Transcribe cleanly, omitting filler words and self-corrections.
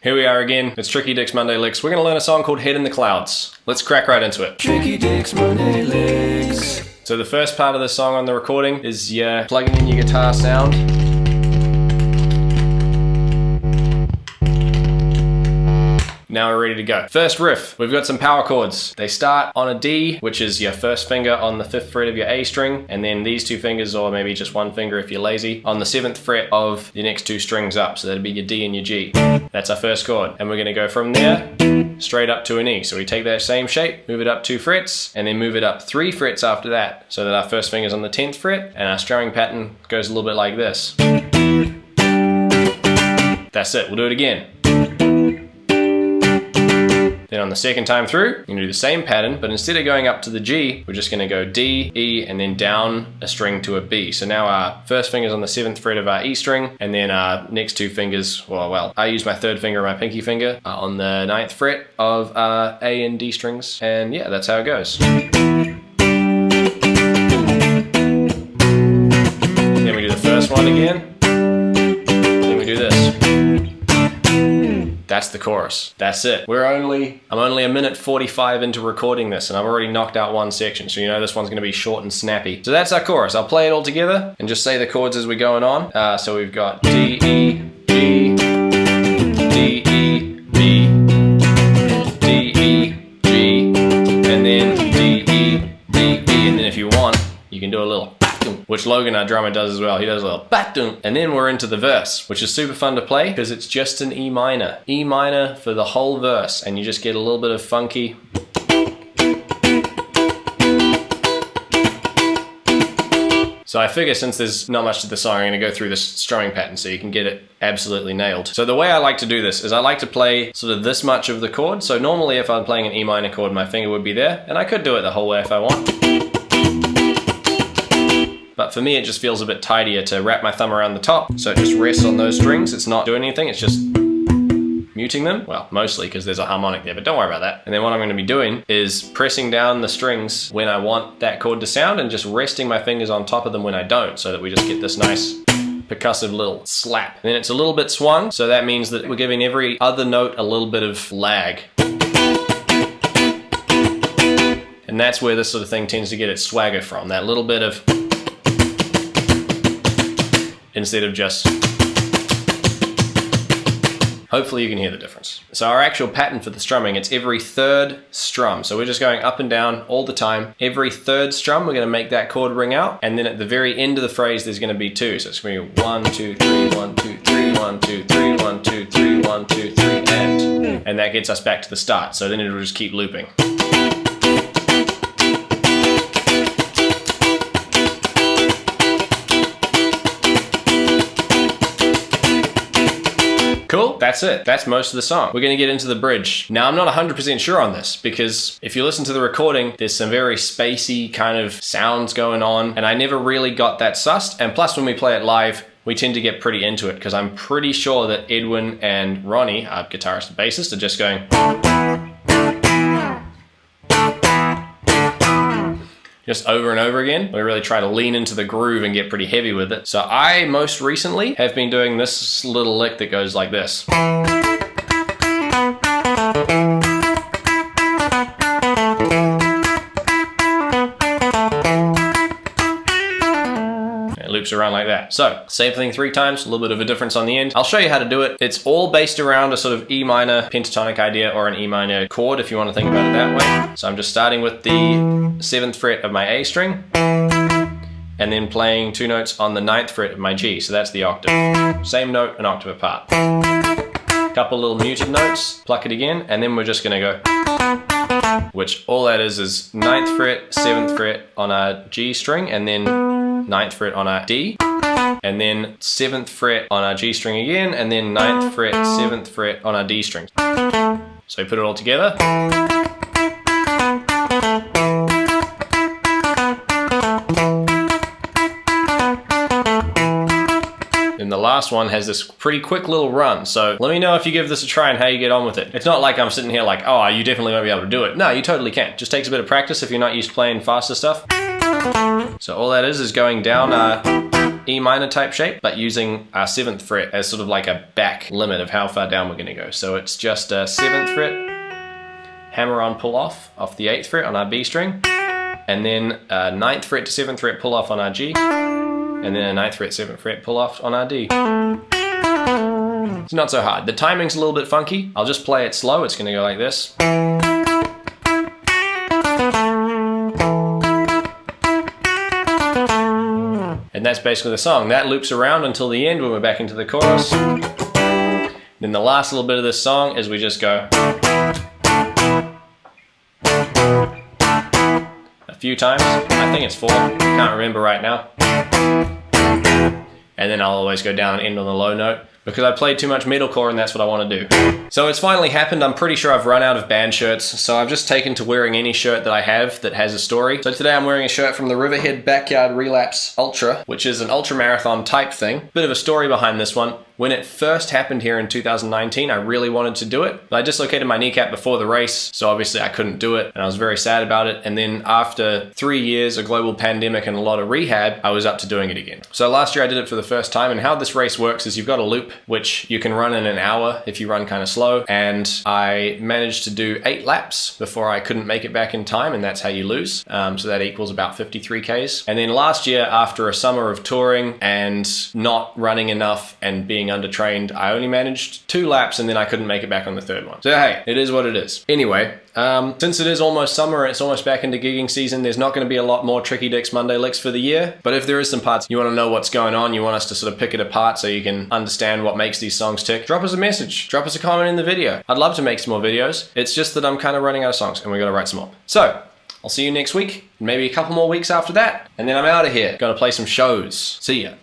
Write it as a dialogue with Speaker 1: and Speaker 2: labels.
Speaker 1: Here we are again. It's Tricky Dick's Monday Licks. We're going to learn a song called Head in the Clouds. Let's crack right into it.
Speaker 2: Tricky Dick's Monday Licks.
Speaker 1: So the first part of the song on the recording is plugging in your guitar sound. Now we're ready to go. First riff, we've got some power chords. They start on a D, which is your first finger on the 5th fret of your A string, and then these two fingers, or maybe just one finger if you're lazy, on the 7th fret of the next two strings up. So that'd be your D and your G. That's our first chord. And we're gonna go from there straight up to an E. So we take that same shape, move it up 2 frets, and then move it up 3 frets after that, so that our first finger's on the 10th fret, and our strumming pattern goes a little bit like this. That's it, we'll do it again. Then on the second time through, you're gonna do the same pattern, but instead of going up to the G, we're just gonna go D, E, and then down a string to a B. So now our first finger's on the 7th fret of our E string, and then our next two fingers, well, I use my third finger and my pinky finger on the 9th fret of A and D strings, and yeah, that's how it goes. Then we do the first one again, then we do this. That's the chorus. That's it. I'm only a minute 45 into recording this, and I've already knocked out one section, so you know this one's gonna be short and snappy. So that's our chorus. I'll play it all together and just say the chords as we're going on. So we've got D, E, G, D, E, B, D, E, G, and then D, E, D, E, and then if you want, you can do a little which Logan, our drummer, does as well. He does a little batum, and then we're into the verse, which is super fun to play because it's just an E minor. E minor for the whole verse, and you just get a little bit of funky. So I figure since there's not much to the song, I'm gonna go through this strumming pattern so you can get it absolutely nailed. So the way I like to do this is I like to play sort of this much of the chord. So normally if I'm playing an E minor chord, my finger would be there, and I could do it the whole way if I want. But for me, it just feels a bit tidier to wrap my thumb around the top, so it just rests on those strings. It's not doing anything, it's just muting them. Well, mostly because there's a harmonic there, but don't worry about that. And then what I'm gonna be doing is pressing down the strings when I want that chord to sound and just resting my fingers on top of them when I don't, so that we just get this nice percussive little slap. And then it's a little bit swung, so that means that we're giving every other note a little bit of lag. And that's where this sort of thing tends to get its swagger from, that little bit of instead of just, hopefully you can hear the difference. So our actual pattern for the strumming, it's every third strum. So we're just going up and down all the time. Every third strum, we're gonna make that chord ring out. And then at the very end of the phrase, there's gonna be 2. So it's gonna be 1, 2, 3, 1, 2, 3, 1, 2, 3, 1, 2, 3, 1, 2, 3, and that gets us back to the start. So then it'll just keep looping. Cool, that's it. That's most of the song. We're gonna get into the bridge. Now, I'm not 100% sure on this because if you listen to the recording, there's some very spacey kind of sounds going on, and I never really got that sussed. And plus, when we play it live, we tend to get pretty into it because I'm pretty sure that Edwin and Ronnie, our guitarist and bassist, are just going just over and over again. We really try to lean into the groove and get pretty heavy with it. So I most recently have been doing this little lick that goes like this. It loops around like that. So same thing 3 times, a little bit of a difference on the end. I'll show you how to do it. It's all based around a sort of E minor pentatonic idea or an E minor chord if you want to think about it that way. So I'm just starting with the 7th fret of my A string and then playing 2 notes on the 9th fret of my G. So that's the octave. Same note, an octave apart. Couple little muted notes, pluck it again, and then we're just gonna go, which all that is 9th fret, 7th fret on our G string, and then 9th fret on our D, and then 7th fret on our G string again, and then 9th fret, 7th fret on our D string. So we put it all together. And the last one has this pretty quick little run. So let me know if you give this a try and how you get on with it. It's not like I'm sitting here like, oh, you definitely won't be able to do it. No, you totally can. Just takes a bit of practice if you're not used to playing faster stuff. So all that is going down E minor type shape, but using our 7th fret as sort of like a back limit of how far down we're going to go. So it's just a 7th fret, hammer on pull off the 8th fret on our B string, and then a 9th fret to 7th fret pull off on our G, and then a 9th fret, 7th fret pull off on our D. It's not so hard. The timing's a little bit funky. I'll just play it slow. It's going to go like this. And that's basically the song. That loops around until the end when we're back into the chorus. Then the last little bit of this song is we just go a few times. I think it's 4. Can't remember right now. And then I'll always go down and end on the low note, because I played too much metalcore and that's what I want to do. So it's finally happened. I'm pretty sure I've run out of band shirts, so I've just taken to wearing any shirt that I have that has a story. So today I'm wearing a shirt from the Riverhead Backyard Relapse Ultra, which is an ultra marathon type thing. Bit of a story behind this one. When it first happened here in 2019, I really wanted to do it, but I dislocated my kneecap before the race, so obviously I couldn't do it, and I was very sad about it. And then after 3 years, a global pandemic, and a lot of rehab, I was up to doing it again. So last year I did it for the first time, and how this race works is you've got a loop, which you can run in an hour if you run kind of slow, and I managed to do 8 laps before I couldn't make it back in time, and that's how you lose. So that equals about 53 Ks. And then last year, after a summer of touring and not running enough and being undertrained, I only managed 2 laps, and then I couldn't make it back on the 3rd one. So hey, it is what it is. Anyway, since it is almost summer and it's almost back into gigging season, there's not going to be a lot more Tricky Dicks Monday licks for the year. But if there is some parts you want to know what's going on, you want us to sort of pick it apart so you can understand what makes these songs tick, drop us a message, drop us a comment in the video. I'd love to make some more videos. It's just that I'm kind of running out of songs and we got to write some more. So I'll see you next week, maybe a couple more weeks after that, and then I'm out of here. Gotta play some shows. See ya.